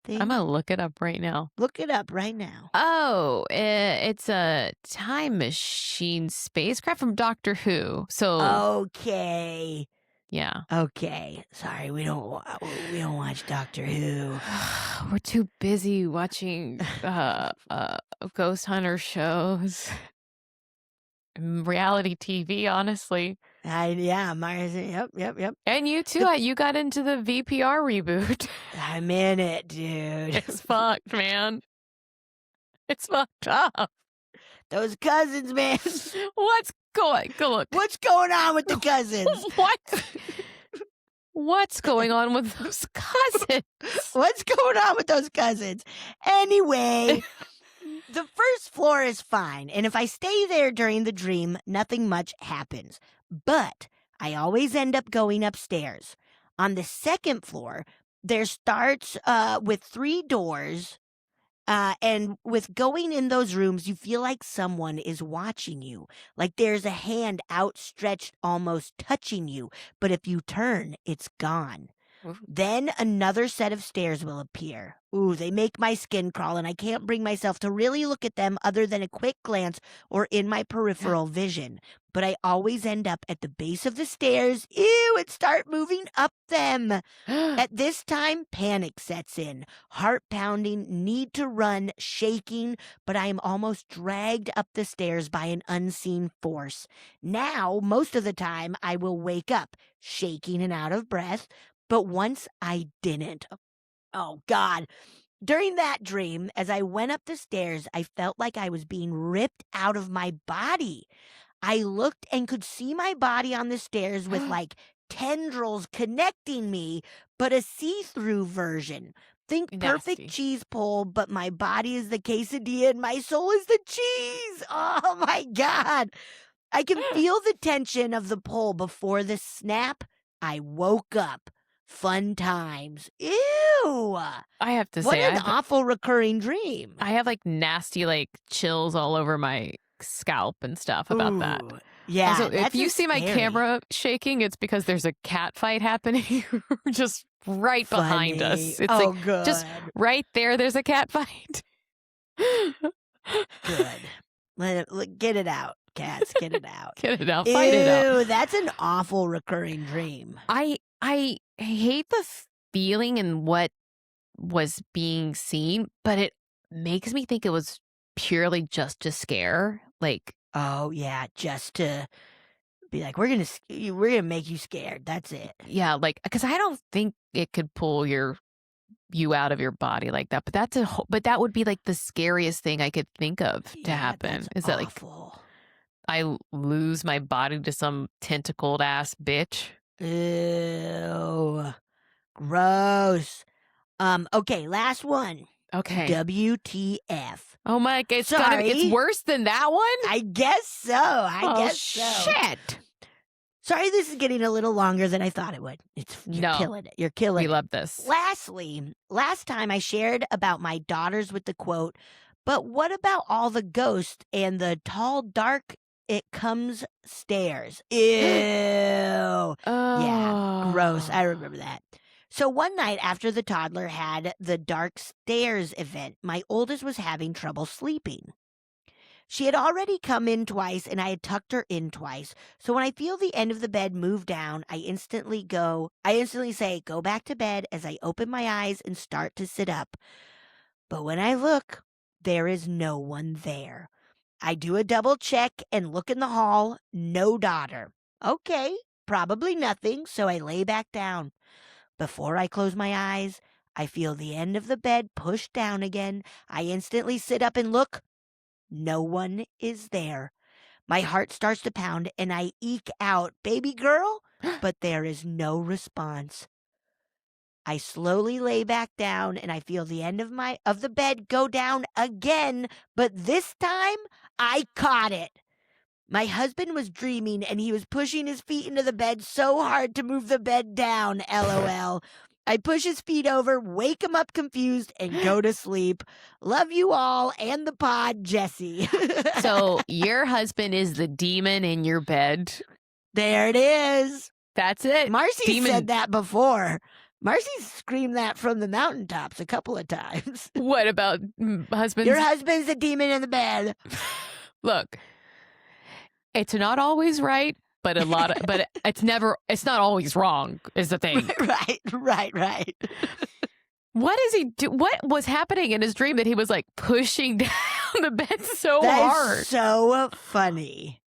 thing? I'm going to look it up right now. Look it up right now. Oh, it's a time machine spacecraft from Doctor Who. So okay. Yeah. Okay. Sorry, we don't watch Doctor Who. We're too busy watching ghost hunter shows. Reality TV, honestly. Yeah, Myers. Yep. And you too. You got into the VPR reboot. I'm in it, dude. It's fucked, man. It's fucked up. Those cousins, man. What's going on with the cousins? What's going on with those cousins? What's going on with those cousins? Anyway, the first floor is fine, and if I stay there during the dream, nothing much happens. But I always end up going upstairs. On the second floor, there starts with 3 doors. And with going in those rooms, you feel like someone is watching you. Like there's a hand outstretched, almost touching you. But if you turn, it's gone. Then another set of stairs will appear. Ooh, they make my skin crawl, and I can't bring myself to really look at them other than a quick glance or in my peripheral vision. But I always end up at the base of the stairs, and start moving up them. At this time, panic sets in. Heart pounding, need to run, shaking, but I am almost dragged up the stairs by an unseen force. Now, most of the time, I will wake up, shaking and out of breath. But once I didn't. Oh, God. During that dream, as I went up the stairs, I felt like I was being ripped out of my body. I looked and could see my body on the stairs with like tendrils connecting me, but a see-through version. Think perfect Nasty. cheese pull, but my body is the quesadilla and my soul is the cheese. Oh, my God. I can feel the tension of the pull before the snap. I woke up. Fun times. Ew. I have to What say, an awful recurring dream. I have like nasty like chills all over my scalp and stuff about that. Yeah. Also, if that's you just see my scary. camera shaking, it's because there's a cat fight happening just right behind us. Funny. It's Oh, like good. just right there. There's a cat fight. Good. Get it out, cats. Get it out. Get it out. Fight it out. Ew, that's an awful recurring dream. I hate the feeling and what was being seen, but it makes me think it was purely just to scare. Like, oh yeah, just to be like, we're gonna make you scared. That's it. yeah, like because I don't think it could pull you out of your body like that. But that would be like the scariest thing I could think of to happen. That's Is that like awful. I lose my body to some tentacled ass bitch? Ew. Gross. Okay, last one. Okay. WTF. Oh my God, it's worse than that one? I guess so. I guess so. Shit. Sorry, this is getting a little longer than I thought it would. You're killing it. You're killing it. We love this. Lastly, last time I shared about my daughters with the quote, but what about all the ghosts and the tall, dark, it comes stairs? Ew. Yeah, gross. I remember that. So one night after the toddler had the dark stairs event, my oldest was having trouble sleeping. She had already come in twice, and I had tucked her in twice. So when I feel the end of the bed move down, I instantly say, go back to bed, as I open my eyes and start to sit up. But when I look, there is no one there. I do a double check and look in the hall. No daughter. Okay, probably nothing, so I lay back down. Before I close my eyes, I feel the end of the bed push down again. I instantly sit up and look. No one is there. My heart starts to pound and I eke out, baby girl, but there is no response. I slowly lay back down and I feel the end of the bed go down again, but this time I caught it. My husband was dreaming and he was pushing his feet into the bed so hard to move the bed down, LOL. I push his feet over, wake him up confused, and go to sleep. Love you all and the pod, Jessie. So your husband is the demon in your bed. There it is. That's it. Marcy said that before. Marcy screamed that from the mountaintops a couple of times. What about husbands? Your husband's the demon in the bed. Look, it's not always right. But it's not always wrong is the thing. Right. What is he do? What was happening in his dream that he was like pushing down the bed so hard? That's so funny.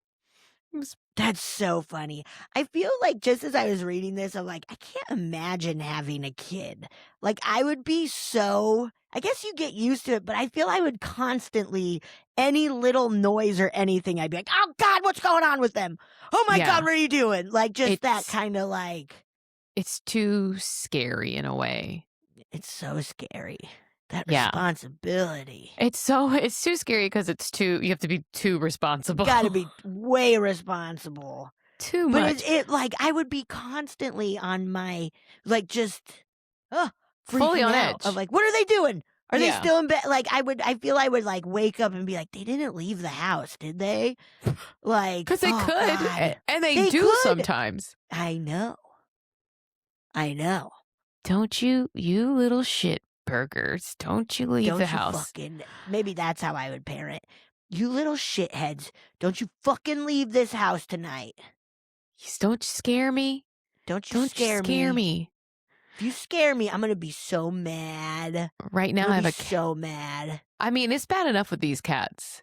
That's so funny. I feel like just as I was reading this, I'm like, I can't imagine having a kid. Like I would be so, I guess you get used to it, but I feel I would constantly, any little noise or anything, I'd be like, oh God, what's going on with them? Oh my God, what are you doing? Like just that kind of like. It's too scary in a way. It's so scary. That responsibility. It's too scary because you have to be too responsible. Got to be way responsible. Too much. But it like I would be constantly on my like just fully on edge of like, what are they doing? Are they still in bed? Like I feel I would like wake up and be like, they didn't leave the house, did they? Like because they could, God. and they do could. Sometimes. I know. Don't you little shit burgers? Don't you leave the house? Maybe that's how I would parent. You little shitheads! Don't you fucking leave this house tonight? Don't scare me. Don't scare me. If you scare me, I'm gonna be so mad. Right now, I have so mad. I mean, it's bad enough with these cats.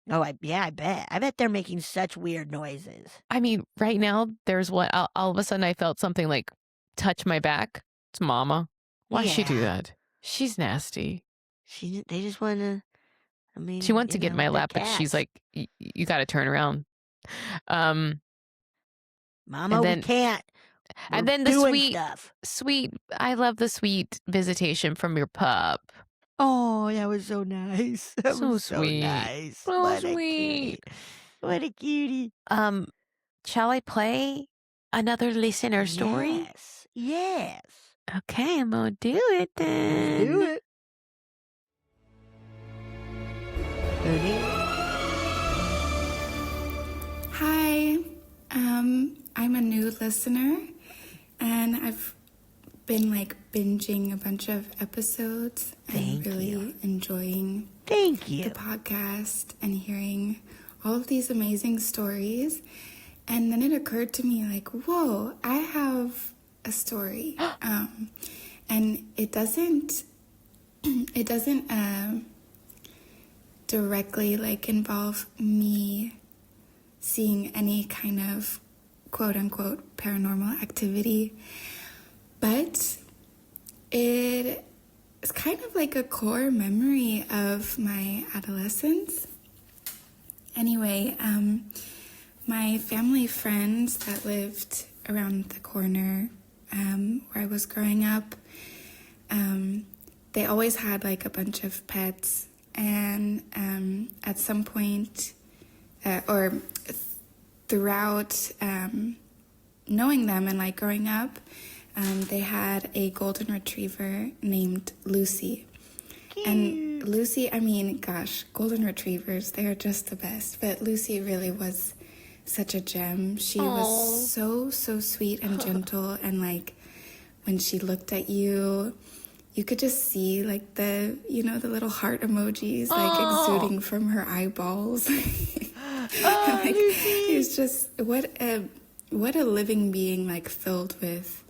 Oh, I bet. I bet they're making such weird noises. I mean, right now, there's what all of a sudden I felt something like touch my back. It's Mama. Why'd she do that? She's nasty. They just want to. I mean, she wants to get in my lap, but she's like, "You got to turn around." Mama, we can't. And then the sweet. I love the sweet visitation from your pup. Oh, that was so nice. That was so sweet. Nice. So sweet. What a cutie. Shall I play another listener story? Yes. Okay, I'm gonna do it then. Let's do it. Hi, I'm a new listener, and I've been like binging a bunch of episodes and really enjoying the podcast and hearing all of these amazing stories. And then it occurred to me like, whoa, I have a story. And it doesn't directly like involve me seeing any kind of quote unquote paranormal activity, but it is kind of like a core memory of my adolescence. Anyway, my family friends that lived around the corner where I was growing up, they always had like a bunch of pets, and at some point or throughout knowing them and like growing up, they had a golden retriever named Lucy. Cute. And Lucy, I mean, gosh, golden retrievers, they're just the best. But Lucy really was such a gem. She was so sweet and gentle. And like when she looked at you, you could just see like the little heart emojis like exuding from her eyeballs. Like, it's just what a living being, like filled with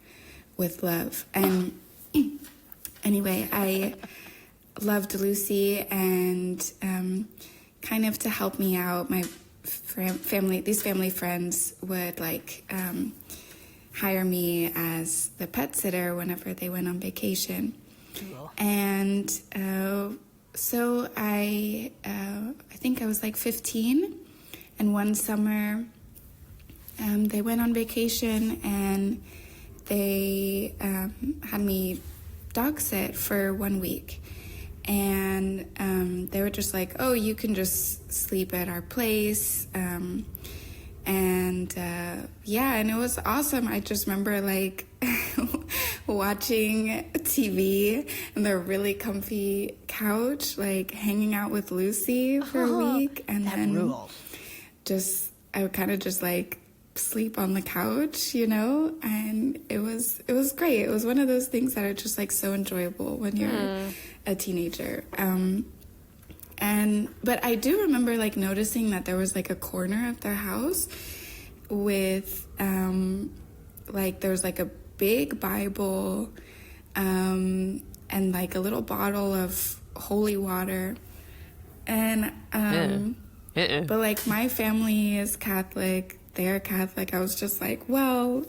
love. And anyway, I loved Lucy, and kind of to help me out, my these family friends would like hire me as the pet sitter whenever they went on vacation. Cool. And so I think I was like 15, and one summer they went on vacation, and they had me dog sit for 1 week. And they were just like, oh, you can just sleep at our place. And it was awesome. I just remember like watching TV on the really comfy couch, like hanging out with Lucy for a week. And then rules. I would kind of just like sleep on the couch, and it was great. It was one of those things that are just like so enjoyable when you're a teenager. But I do remember like noticing that there was like a corner of their house with like there was like a big Bible and like a little bottle of holy water, and but like my family is Catholic, they're Catholic. I was just like, well,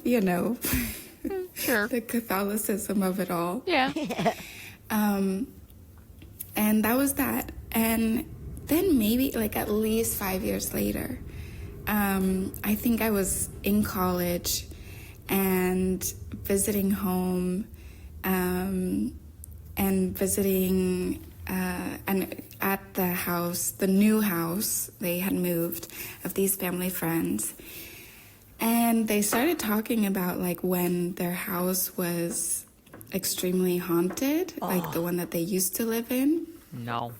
sure, the Catholicism of it all. Yeah. And that was that. And then maybe like at least 5 years later, I think I was in college and visiting home, and visiting and at the house, the new house they had moved of these family friends. And they started talking about like when their house was extremely haunted, like the one that they used to live in. No.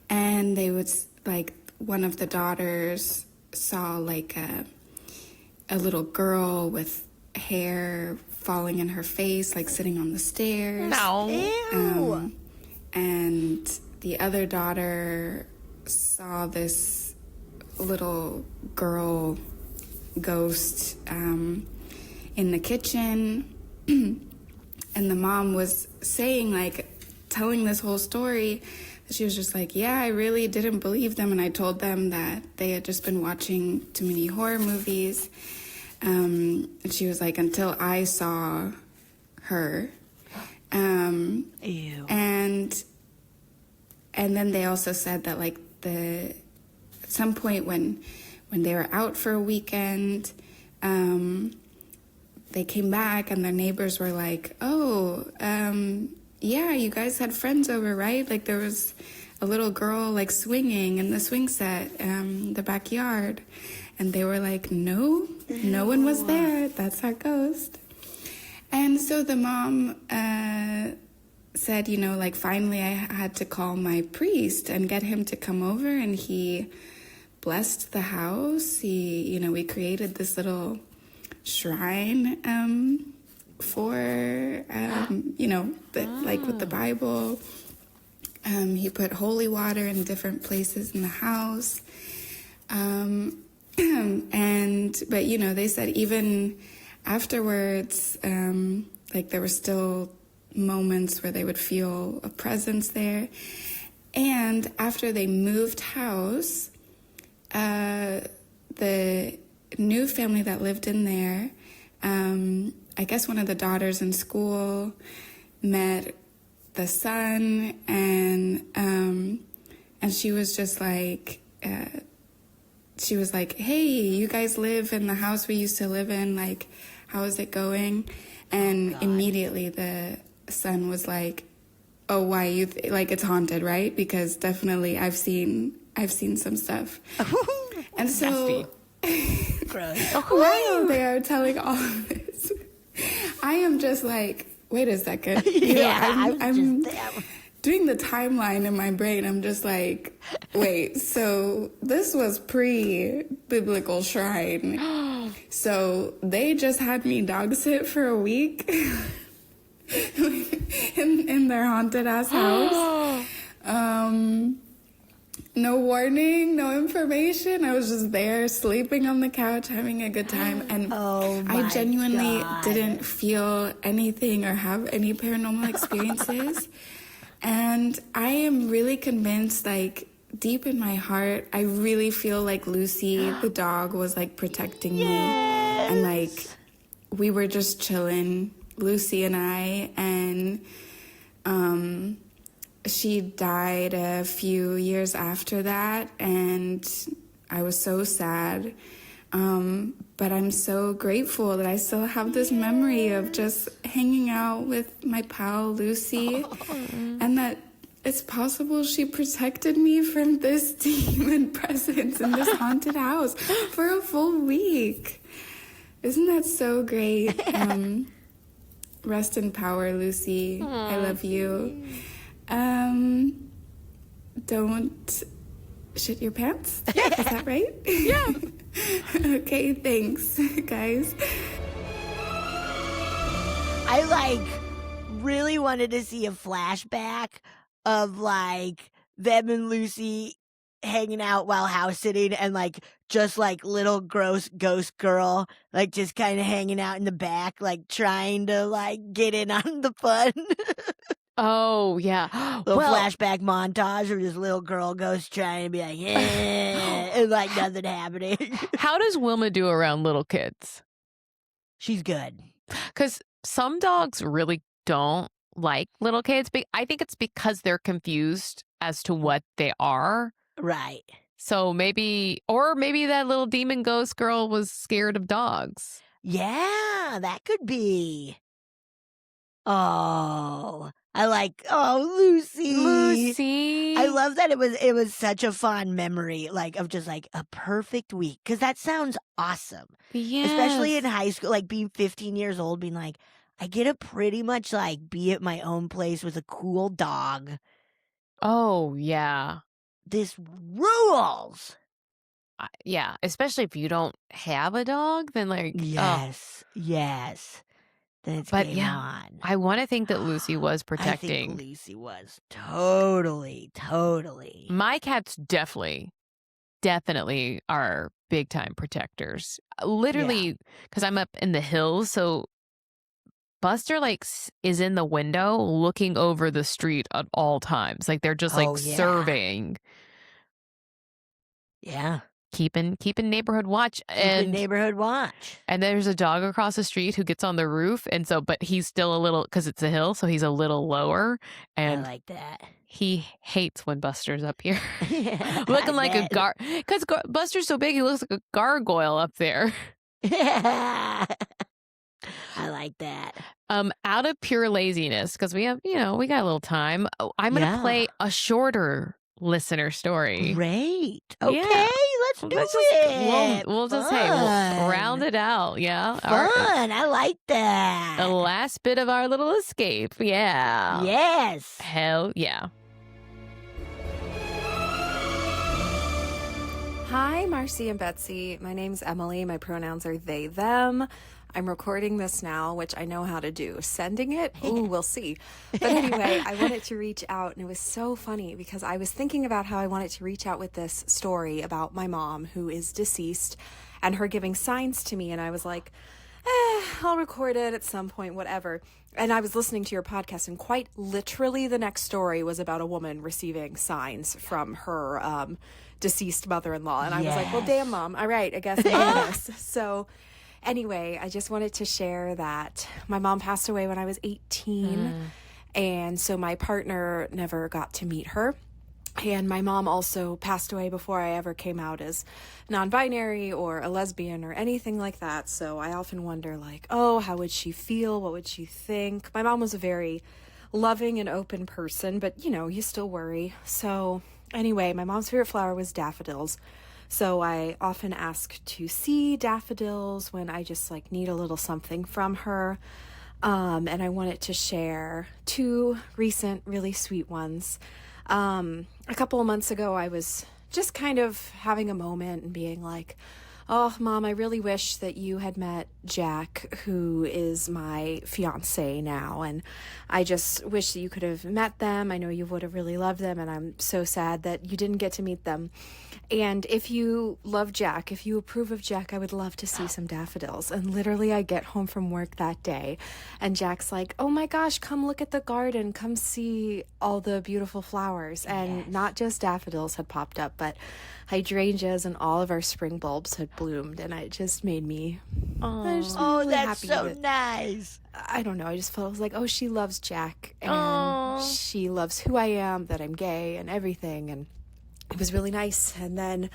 And they would, like, one of the daughters saw like a little girl with hair falling in her face, like sitting on the stairs. No. Ew. And the other daughter saw this little girl ghost in the kitchen. And the mom was saying, like, telling this whole story. She was just like, yeah, I really didn't believe them. And I told them that they had just been watching too many horror movies. And she was like, until I saw her. Ew. And then they also said that, like, at some point when they were out for a weekend, they came back and their neighbors were like, oh, yeah, you guys had friends over, right? Like, there was a little girl, like, swinging in the swing set, the backyard. And they were like, no one was there. That's our ghost. And so the mom said, like, finally I had to call my priest and get him to come over. And he blessed the house. We created this little shrine for, like with the Bible. He put holy water in different places in the house. But they said even afterwards, like there were still moments where they would feel a presence there. And after they moved house, the new family that lived in there, I guess one of the daughters in school met the son, and she was just like, hey, you guys live in the house we used to live in, like, how is it going? And immediately the son was like, oh, why like it's haunted, right? Because definitely I've seen some stuff. And so while they are telling all of this, I am just like, wait a second. I'm doing the timeline in my brain. I'm just like, wait, so this was pre-biblical shrine. So they just had me dog sit for a week. in their haunted ass house. No warning, no information. I was just there sleeping on the couch, having a good time. And I genuinely didn't feel anything or have any paranormal experiences. And I am really convinced, like, deep in my heart, I really feel like Lucy, the dog, was, like, protecting me. And, like, we were just chilling, Lucy and I, and she died a few years after that, and I was so sad. But I'm so grateful that I still have this memory of just hanging out with my pal Lucy, and that it's possible she protected me from this demon presence in this haunted house for a full week. Isn't that so great? Rest in power, Lucy. I love you. Don't shit your pants. Yeah. Is that right? Yeah. Okay, thanks, guys. I, like, really wanted to see a flashback of, like, them and Lucy hanging out while house sitting, and, like, just, like, little gross ghost girl, like, just kind of hanging out in the back, like, trying to, like, get in on the fun. Oh, yeah. Little flashback montage of this little girl ghost trying to be like, yeah, and, like, nothing happening. How does Wilma do around little kids? She's good. Because some dogs really don't like little kids. I think it's because they're confused as to what they are. Right. So maybe that little demon ghost girl was scared of dogs. Yeah, that could be. Oh, Lucy. Lucy. I love that it was such a fond memory, like, of just, like, a perfect week. Because that sounds awesome. Yeah. Especially in high school, like, being 15 years old, being like, I get to pretty much, like, be at my own place with a cool dog. Oh, yeah. This rules. Yeah, especially if you don't have a dog, then, like, yes. Then it's game on. I want to think that Lucy was protecting. I think Lucy was totally. My cats definitely are big time protectors. Literally, because I'm up in the hills, so Buster, like, is in the window looking over the street at all times. Like, they're just, like, surveying. Yeah. Keeping neighborhood watch. And there's a dog across the street who gets on the roof, and so, but he's still a little, because it's a hill, so he's a little lower. And I like that. He hates when Buster's up here. Looking like a because Buster's so big, he looks like a gargoyle up there. I like that. Out of pure laziness, because we have, we got a little time. I'm going to play a shorter listener story. Great. Okay, let's do it. We'll just we'll round it out. Yeah. Fun. I like that. The last bit of our little escape. Yeah. Yes. Hell yeah. Hi, Marcy and Betsy. My name's Emily. My pronouns are they, them. I'm recording this now, which I know how to do. Sending it? Ooh, we'll see. But anyway, I wanted to reach out, and it was so funny because I was thinking about how I wanted to reach out with this story about my mom who is deceased and her giving signs to me. And I was like, I'll record it at some point, whatever. And I was listening to your podcast, and quite literally the next story was about a woman receiving signs from her deceased mother-in-law. And I was like, well, damn, Mom. All right, I guess I'm doing this. So anyway, I just wanted to share that my mom passed away when I was 18. And so my partner never got to meet her. And my mom also passed away before I ever came out as non-binary or a lesbian or anything like that. So I often wonder, like, oh, how would she feel? What would she think? My mom was a very loving and open person, but, you still worry. So anyway, my mom's favorite flower was daffodils. So I often ask to see daffodils when I just, like, need a little something from her. And I wanted to share 2 recent, really sweet ones. A couple of months ago, I was just kind of having a moment and being like, Oh, Mom, I really wish that you had met Jack, who is my fiance now. And I just wish that you could have met them. I know you would have really loved them. And I'm so sad that you didn't get to meet them. And if you love Jack, if you approve of Jack, I would love to see some daffodils. And literally, I get home from work that day, and Jack's like, oh my gosh, come look at the garden. Come see all the beautiful flowers. And not just daffodils had popped up, but hydrangeas and all of our spring bulbs had bloomed. And it just made me really that's happy so nice. I don't know. I just felt like, oh, she loves Jack. And she loves who I am, that I'm gay and everything. And it was really nice. And then,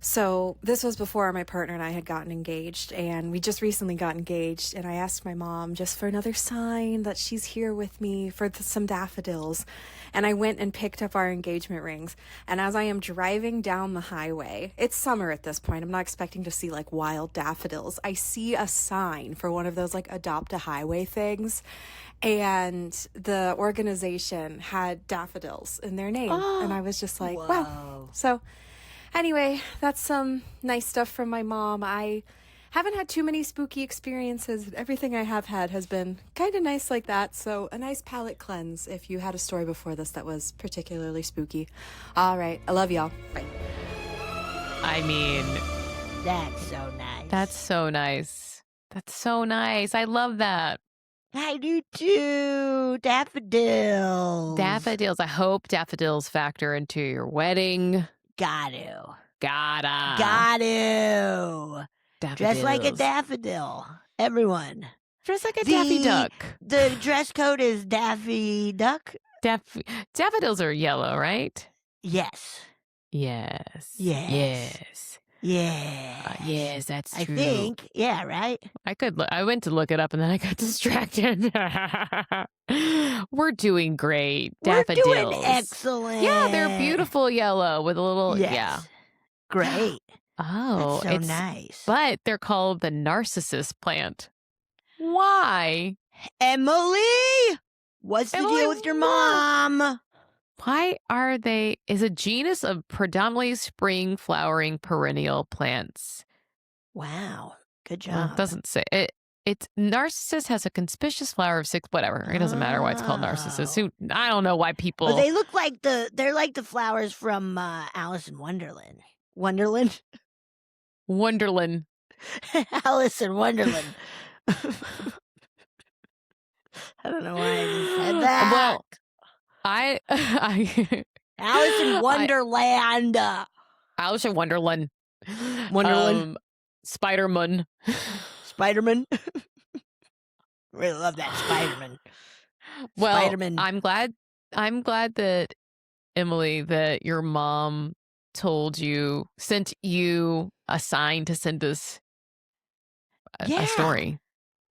so this was before my partner and I had gotten engaged, and we just recently got engaged. And I asked my mom just for another sign that she's here with me for some daffodils. And I went and picked up our engagement rings. And as I am driving down the highway, it's summer at this point, I'm not expecting to see like wild daffodils. I see a sign for one of those like adopt a highway things. And the organization had daffodils in their name. And I was just like, wow. So anyway, that's some nice stuff from my mom. I haven't had too many spooky experiences. Everything I have had has been kind of nice like that. So a nice palate cleanse if you had a story before this that was particularly spooky. All right. I love y'all. Bye. I mean, That's so nice. that's so nice. That's so nice. I love that. I do too. Daffodils. Daffodils. I hope daffodils factor into your wedding. Got to. Gotta. Got to. Daffodils. Dress like a daffodil. Everyone. Dress like a Daffy Duck. The dress code is Daffy Duck? Daffodils are yellow, right? Yes. Yes. Yes. Yes. Yeah. Yes, that's I true. think. Yeah, right? I went to look it up and then I got distracted. We're doing great. Daffodils. We're doing excellent. Yeah, they're beautiful yellow with a little, Yes. yeah. Great. Oh, That's so it's nice. But they're called the narcissus plant. Why? Emily! What's the Emily, deal with your what? mom? Why are they? Is a genus of predominantly spring flowering perennial plants. Wow. Good Well, job. it doesn't say it. It's narcissus has a conspicuous flower of 6. Whatever. It doesn't matter why it's called narcissus. I don't know why people. Well, they look like they're like the flowers from Alice in Wonderland. Wonderland? Wonderland. Alice in Wonderland. I don't know why I just said that. Well, I Alice in Wonderland. Alice in Wonderland. Wonderland. Spider-Man. Spider-Man. Really love that Spider-Man. Well, Spider-Man. I'm glad that Emily, that your mom sent you a sign to send us a story.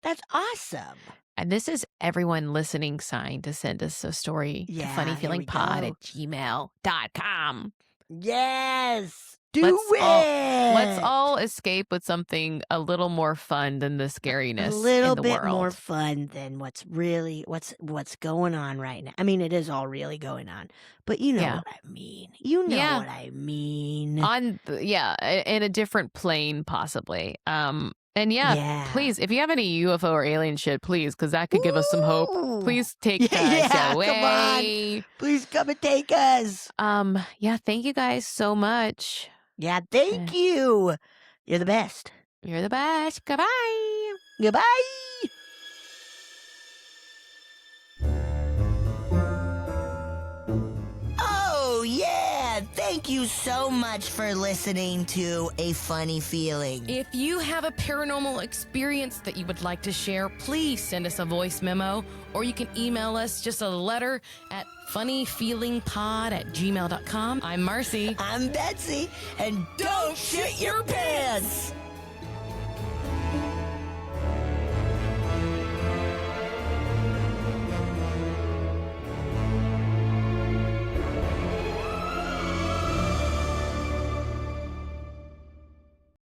That's awesome. And this is everyone listening sign to send us a story to funnyfeelingpod@gmail.com. Yes. Let's all escape with something a little more fun than the scariness. A little in the bit world. more fun than what's going on right now. I mean, it is all really going on, but you know what I mean. You know what I mean. In a different plane, possibly. Please, if you have any UFO or alien shit, please, because that could give us some hope. Please take us away. Come on. Please come and take us. Thank you guys so much. Yeah, thank you. You're the best. You're the best. Goodbye. Goodbye. Oh, yeah. Thank you so much for listening to A Funny Feeling. If you have a paranormal experience that you would like to share, please send us a voice memo, or you can email us just a letter at funnyfeelingpod@gmail.com. I'm Marcy. I'm Betsy, and don't shit your pants.